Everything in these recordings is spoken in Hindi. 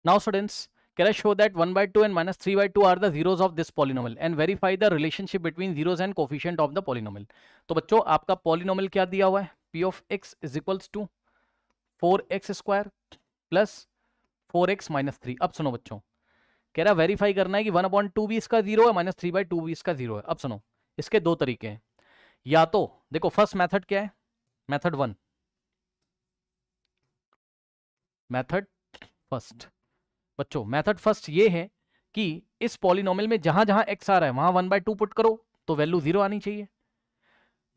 Now students, can I show that 1 by 2 and minus 3 by 2 are the zeros of this polynomial and verify the relationship between zeros and coefficient of the polynomial. तो बच्चों आपका polynomial क्या दिया हुआ है, p of x is equals to 4x square plus 4x minus 3. अब सुनो बच्चों, कह रहा वेरीफाई करना है कि 1/2 भी इसका जीरो है, माइनस 3/2 भी इसका जीरो है. अब सुनो, इसके दो तरीके हैं. या तो देखो फर्स्ट मेथड क्या है, मेथड 1, मेथड फर्स्ट. बच्चों मेथड फर्स्ट ये है कि इस पॉलिनोमियल में जहां जहां x आ रहा है वहां 1/2 पुट करो तो वैल्यू 0 आनी चाहिए.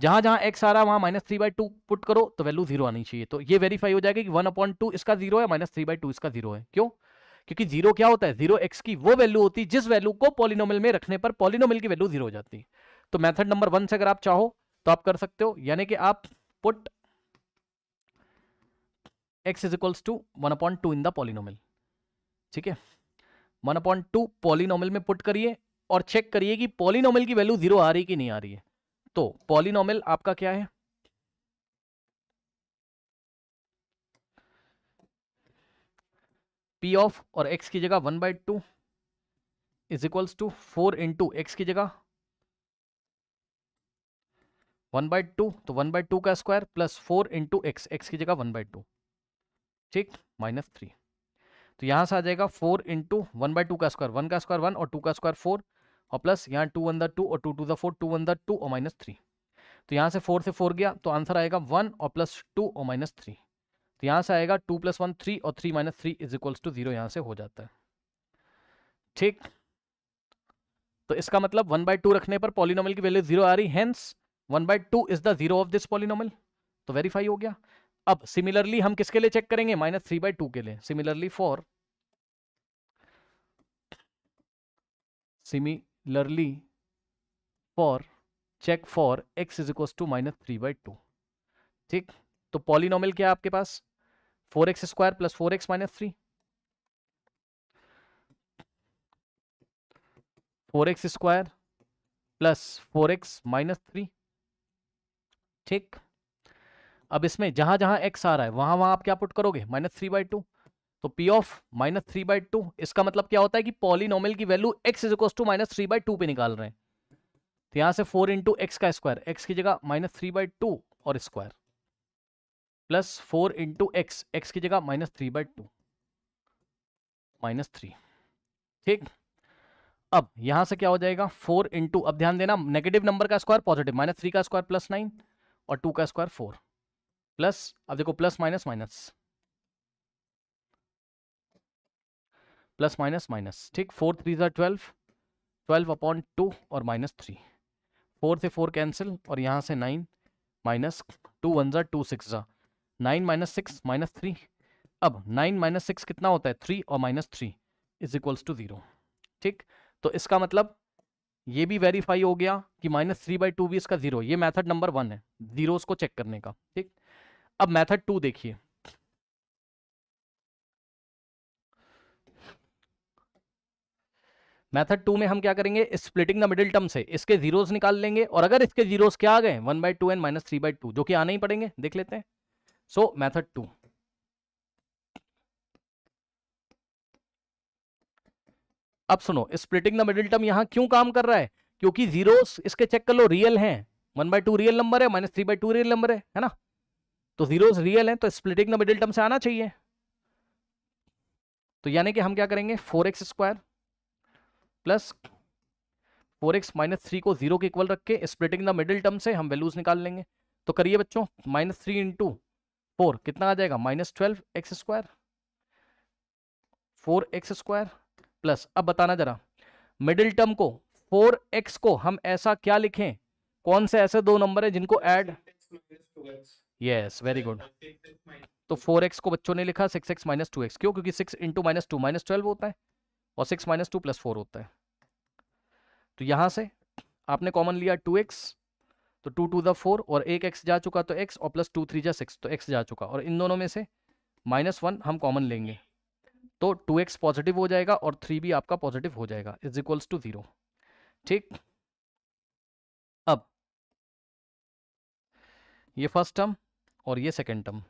जहां जहां x आ रहा है वहां माइनस 3/2 पुट करो तो वैल्यू 0 आनी चाहिए. तो ये वेरीफाई हो जाएगा कि 1/2 इसका 0 है, माइनस 3/2 इसका 0 है. क्यों? क्योंकि 0 क्या होता है, 0 x की वो वैल्यू होती है जिस वैल्यू को पॉलिनोमियल में रखने पर पॉलिनोमियल की वैल्यू 0 हो जाती है. तो मेथड नंबर 1 से अगर आप चाहो तो आप कर सकते हो, यानी कि आप put x is equals to 1/2 in the polynomial. ठीक है, 1/2 पॉलिनोमियल में पुट करिए और चेक करिए कि पॉलिनोमियल की वैल्यू 0 आ रही कि नहीं आ रही है. तो पॉलिनोमियल आपका क्या है, p ऑफ और x की जगह 1/2 is equals to 4 into x की जगह 1/2, तो 1/2 का square plus 4 into x, x की जगह 1/2. ठीक, माइनस 3. तो यहां से आ जाएगा 4 इंटू 1/2 का स्क्वायर, 1 का स्क्वायर 1 और 2 का स्क्वायर 4 और प्लस यहाँ 2 1 2 और 2 2 4, 2 1 2 और माइनस 3. तो यहाँ से 4 से 4 गया तो आंसर आएगा 1 और प्लस 2 और माइनस 3. तो यहाँ से आएगा 2 + 1 3 और 3 - 3 इज इक्वल्स टू 0. यहाँ से हो जाता है. ठीक, तो इसका मतलब 1/2 रखने पर पॉलिनोमियल की वैल्यू 0 आ रही, hence 1/2 is the 0 of this polynomial. तो वेरीफाई हो गया. अब सिमिलरली हम किसके लिए चेक करेंगे, माइनस 3/2 के लिए. Similarly for check for x is equals to minus 3/2. ठीक, तो पॉलिनोमियल क्या है आपके पास, 4x square plus 4x minus 3, 4x square plus 4x minus 3. ठीक, अब इसमें जहां जहां x आ रहा है वहां वहां आप क्या पुट करोगे, माइनस 3/2. तो p ऑफ माइनस 3/2, इसका मतलब क्या होता है कि पॉलिनोमियल की value x is equals to minus 3/2 पे निकाल रहे हैं. तो यहां से 4 इंटू एक्स का स्क्वायर, x की जगह माइनस 3/2 और square plus 4 into x, x की जगह माइनस 3/2 माइनस 3. ठीक, अब यहां से क्या हो जाएगा 4 इंटू, अब ध्यान देना नेगेटिव नंबर का स्क्वायर पॉजिटिव, माइनस 3 का स्क्वायर प्लस 9 और 2 का स्क्वायर 4 प्लस, अब देखो plus minus minus plus minus minus. ठीक, 4 3 12, 12/2 और माइनस 3. 4 से 4 कैंसिल और यहाँ से 9 माइनस 2 1 2 6 9 माइनस 6 माइनस 3. अब 9 माइनस 6 कितना होता है, 3 और माइनस 3 इज इक्वल्स टू 0. ठीक, तो इसका मतलब ये भी वेरीफाई हो गया कि माइनस 3/2 भी इसका 0. ये मेथड नंबर 1 है जीरोस को चेक करने का. ठीक, अब मेथड 2 देखिए. मेथड 2 में हम क्या करेंगे, स्प्लिटिंग द मिडिल टर्म से इसके जीरोस निकाल लेंगे और अगर इसके जीरोस क्या आ गए 1/2 एंड माइनस 3/2, जो कि आने ही पड़ेंगे, देख लेते हैं. सो मेथड 2, अब सुनो स्प्लिटिंग द मिडिल टर्म यहां क्यों काम कर रहा है, क्योंकि जीरोस इसके चेक कर लो रियल हैं. 1/2 रियल नंबर है, माइनस 3/2 रियल नंबर है ना. तो जीरोस रियल हैं तो स्प्लिटिंग द मिडिल टर्म से आना चाहिए. तो यानी कि हम क्या करेंगे, 4x square plus 4x minus 3 को 0 के इक्वल रख के स्प्लिटिंग द मिडिल टर्म से हम वैल्यूज निकाल लेंगे. तो करिए बच्चों, माइनस 3 इंटू 4 कितना आ जाएगा, minus 12x square, 4x square plus, अब बताना जरा मिडिल टर्म को 4x को हम ऐसा क्या लिखें, कौन से ऐसे दो नंबर है जिनको ऐड, यस वेरी गुड. तो 4x को बच्चों ने लिखा 6x माइनस 2x, क्यों, क्योंकि 6 इंटू माइनस 2 माइनस 12 होता है और 6 माइनस 2 प्लस 4 होता है. तो यहां से आपने कॉमन लिया 2x, तो 2 टू द 4 और एक x जा चुका तो x और प्लस 2 3 जा 6 तो x जा चुका, और इन दोनों में से -1 हम कॉमन लेंगे तो 2x पॉजिटिव हो जाएगा और 3 भी आपका पॉजिटिव हो जाएगा इज इक्वल्स टू 0. ठीक, अब ये फर्स्ट टर्म और ये सेकेंड टर्म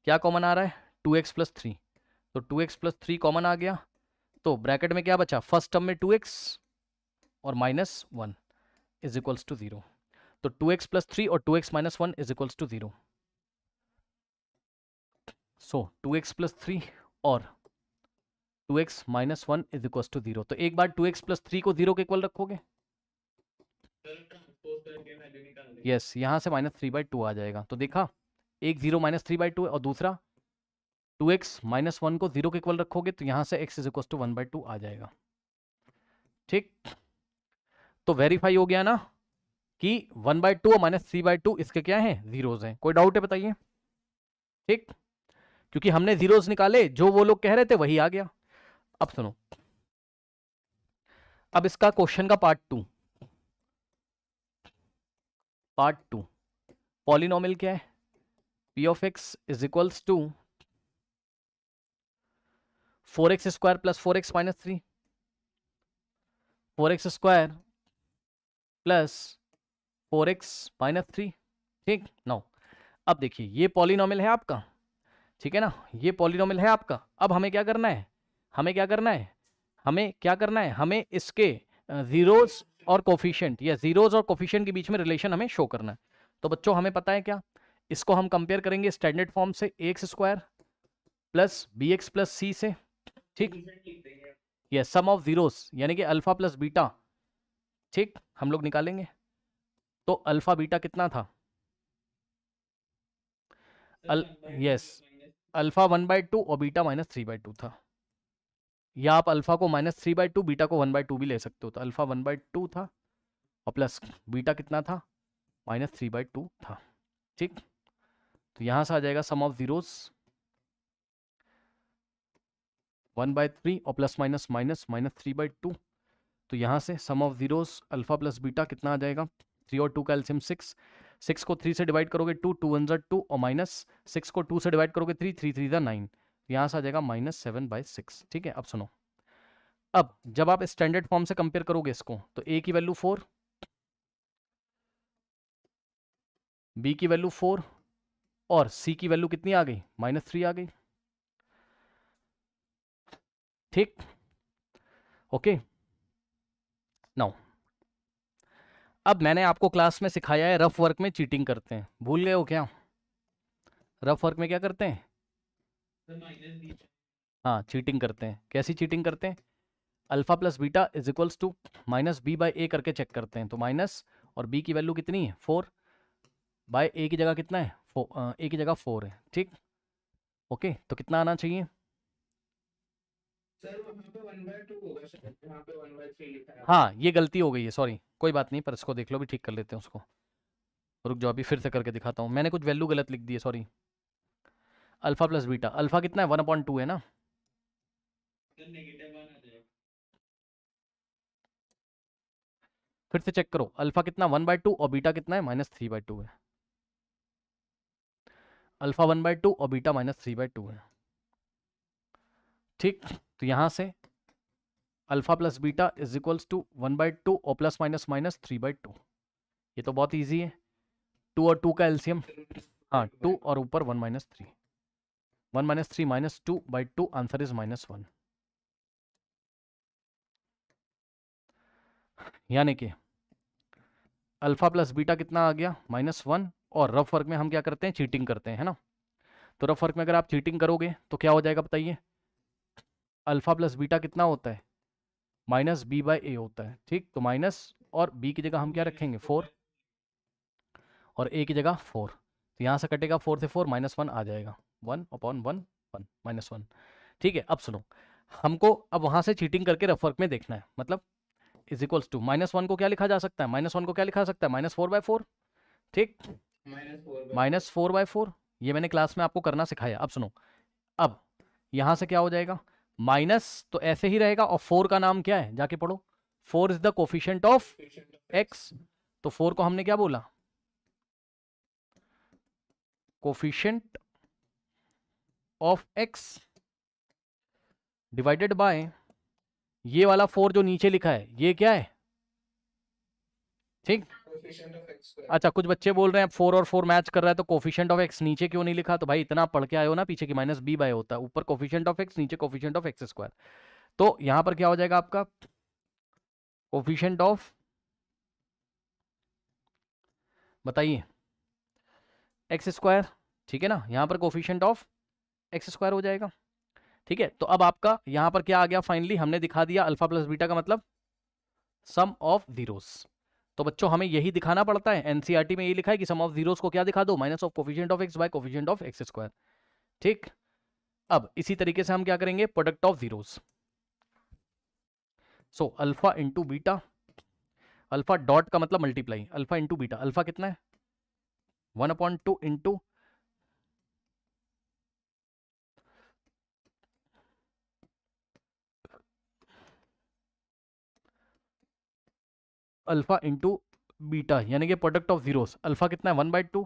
क्या कॉमन आ रहा है, 2x प्लस 3, तो 2x प्लस 3 कॉमन आ गया, तो ब्रैकेट में क्या बचा, फर्स्ट टर्म में 2x और -1 इज इक्वल्स टू 0। तो 2x प्लस 3 और 2x minus 1 is equals to 0। So 2x plus 3 और 2x minus 1 is equals to 0। तो एक बार 2x प्लस 3 को 0 के इक्वल रखोगे, यस, यहाँ से -3/2 आ जाएगा। तो देखा, एक 0 -3/2 है और दूसरा 2x माइनस 1 को 0 के इक्वल रखोगे तो यहाँ से x इज इक्वल टू 1/2 आ जाएगा। ठीक, तो वेरीफाई हो गया ना कि 1/2 और -3/2 इसके क्या है, जीरोज हैं। कोई डाउट है बताइए? ठीक, क्योंकि हमने जीरोज निकाले, जो वो लोग कह रहे थे वही आ गया। अब सुनो, अब इसका क्वेश्चन का पार्ट टू, पॉलिनोमियल क्या है, p of x is equals to 4x square plus 4x minus 3, 4x square plus 4x minus 3। ठीक, नाउ अब देखिए ये पॉलिनोमियल है आपका, ठीक है ना, ये पॉलिनोमियल है आपका। अब हमें क्या करना है, हमें इसके जीरोस और कोफिशिएंट या जीरोस और कोफिशिएंट के बीच में रिलेशन हमें शो करना है। तो बच्चों हमें पता है क्या, इसको हम कंपेयर करेंगे स्टैंडर्ड फॉर्म से ax square plus bx plus c से। ठीक, ये सम ऑफ जीरोस यानी कि अल्फा प्लस बीटा, ठीक, हम लोग निकालेंगे। तो अल्फा बीटा कितना था, यस, अल्फा 1/2 और बीटा -3/2 था, या आप अल्फा को -3/2 बीटा को 1/2 भी ले सकते हो। तो अल्फा 1/2 था और प्लस बीटा कितना था, -3/2 था। ठीक, तो यहां से आ जाएगा सम ऑफ जीरोस 1/3 और प्लस माइनस माइनस -3/2। तो यहाँ से sum of zeros alpha plus beta कितना आ जाएगा, 3 और 2 का एलसीएम 6 को 3 से डिवाइड करोगे 2 1 ज़ा 2 और -6 को 2 से डिवाइड करोगे 3 3 ज़ा 9, यहाँ से आ जाएगा -7/6। ठीक है, अब सुनो, अब जब आप स्टैंडर्ड फॉर्म से कंपेयर करोगे इसको, तो a की वैल्यू 4, b की वैल्यू 4 और c की वैल्यू कितनी आ गई, -3 आ गई। ठीक, ओके, नाउ अब मैंने आपको क्लास में सिखाया है रफ वर्क में चीटिंग करते हैं, भूल गए हो क्या? रफ वर्क में क्या करते हैं, हाँ चीटिंग करते हैं। कैसी चीटिंग करते हैं, alpha plus beta is equals to -b/a करके चेक करते हैं। तो माइनस और b की वैल्यू कितनी है, 4 बाय a की जगह कितना है, a की जगह 4 है। ठीक, ओके, तो कितना आना चाहिए, सर वहाँ पे 1/2 होगा सर, वहाँ पे 1/3 लिखा है। हाँ ये गलती हो गई है, सॉरी, कोई बात नहीं, पर इसको देख लो भी, ठीक कर लेते हैं उसको। रुक जाओ, अभी फिर से करके दिखाता हूँ, मैंने कुछ वैल्यू गलत लिख दी है, sorry. Alpha plus beta, alpha कितना है, 1/2 है ना, फिर से चेक करो, अल्फा कितना 1/2 और बीटा कितना है, -3/2 है। अल्फा 1/2 और बीटा -3/2 है। ठीक, तो यहां से alpha plus beta is equals to 1/2 और प्लस माइनस -3/2। ये तो बहुत इजी है, 2 और 2 का एलसीएम, हाँ 2 और ऊपर 1 - 3, 1 - 3 -2/2, आंसर इज -1। यानी कि अल्फा प्लस बीटा कितना आ गया, -1। और रफ वर्क में हम क्या करते हैं, चीटिंग करते हैं, है ना। तो रफ वर्क में अगर आप चीटिंग करोगे तो क्या हो जाएगा बताइए, अल्फा प्लस बीटा कितना होता है, -b/a होता है। ठीक, तो माइनस और b की जगह हम क्या रखेंगे, 4 और a की जगह 4। तो यहाँ से कटेगा 4 से 4, -1 आ जाएगा, 1/1 1 -1। ठीक है, अब सुनो, हमको अब वहाँ से चीटिंग करके रफ वर्क में देखना है, मतलब इज इक्वल्स टू -1 को क्या लिखा जा सकता है, -1 को क्या लिखा जा सकता है, -4/4। ठीक, -4/4, ये मैंने क्लास में आपको करना सिखाया। अब सुनो, अब यहाँ से क्या हो जाएगा, माइनस तो ऐसे ही रहेगा, और 4 का नाम क्या है, जाके पढ़ो, 4 is the coefficient of x। तो 4 को हमने क्या बोला, coefficient of x divided by ये वाला 4 जो नीचे लिखा है, ये क्या है, ठीक, कोएफिशिएंट ऑफ x स्क्वायर। अच्छा, कुछ बच्चे बोल रहे हैं 4 और 4 मैच कर रहा है तो कोफिशिएंट ऑफ एक्स नीचे क्यों नहीं लिखा? तो भाई इतना पढ़ के आए हो ना पीछे की माइनस बी बाय होता है, ऊपर कोफिशिएंट ऑफ एक्स, नीचे कोफिशिएंट ऑफ एक्स स्क्वायर। तो यहां पर क्या हो जाएगा आपका कोफिशिएंट ऑफ, बताइए, एक्स स्क्वायर, ठीक है ना, यहां पर कोफिशिएंट ऑफ एक्स स्क्वायर हो जाएगा। ठीक है, तो अब आपका यहां पर क्या आ गया? फाइनली हमने दिखा दिया अल्फा प्लस बीटा का मतलब सम ऑफ जीरोस। तो बच्चों हमें यही दिखाना पड़ता है, एनसीईआरटी में यही लिखा है कि सम ऑफ जीरोस को क्या दिखा दो? Minus of coefficient of x bye coefficient of x square. ठीक, अब इसी तरीके से हम क्या करेंगे? Product of zeros. So alpha into beta, alpha dot का मतलब multiply, alpha into beta, alpha कितना है 1/2 इंटू अल्फा इंटू बीटा, यानी कि प्रोडक्ट ऑफ जीरोस। अल्फा कितना है 1/2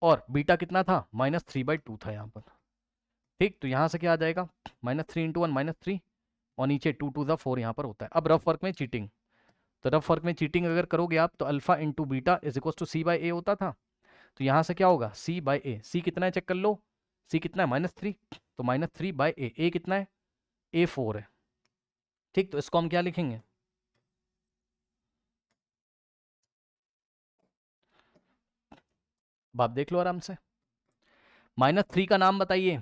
और बीटा कितना था -3/2 था यहाँ पर। ठीक, तो यहाँ से क्या आ जाएगा? -3 इंटू 1 -3 और नीचे 2 2 4 यहाँ पर होता है। अब रफ वर्क में चीटिंग, तो रफ वर्क में चीटिंग अगर करोगे आप तो alpha into beta is equal to c by a होता था। तो यहाँ से क्या होगा? सी बाई ए, सी कितना है चेक कर लो, सी कितना है -3, तो -3 बाई ए, ए कितना है? ए 4 है। ठीक, तो इसको हम क्या लिखेंगे? बाप देख लो आराम से। -3 का नाम बताइए,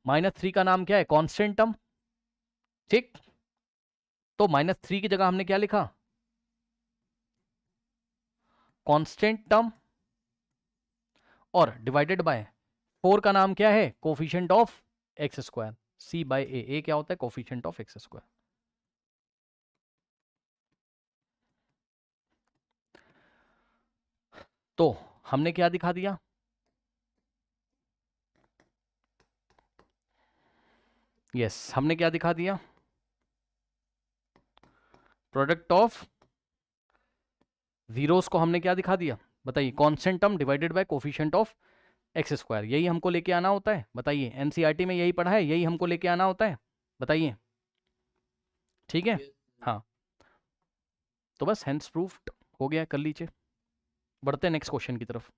-3 का नाम क्या है? Constant term. ठीक, तो -3 की जगह हमने क्या लिखा? कांस्टेंट टर्म और डिवाइडेड बाय 4 का नाम क्या है? Coefficient of x square, c by a, a क्या होता है? Coefficient of x square. तो हमने क्या दिखा दिया? यस, हमने क्या दिखा दिया? प्रोडक्ट ऑफ जीरोस को हमने क्या दिखा दिया? बताइए, constant term divided by coefficient of x square, यही हमको लेके आना होता है। बताइए, एनसीईआरटी में यही पढ़ा है, यही हमको लेके आना होता है। बताइए, ठीक है? हाँ, तो बस हेंस प्रूफ्ड हो गया, कर लीजिए। बढ़ते हैं नेक्स्ट क्वेश्चन की तरफ।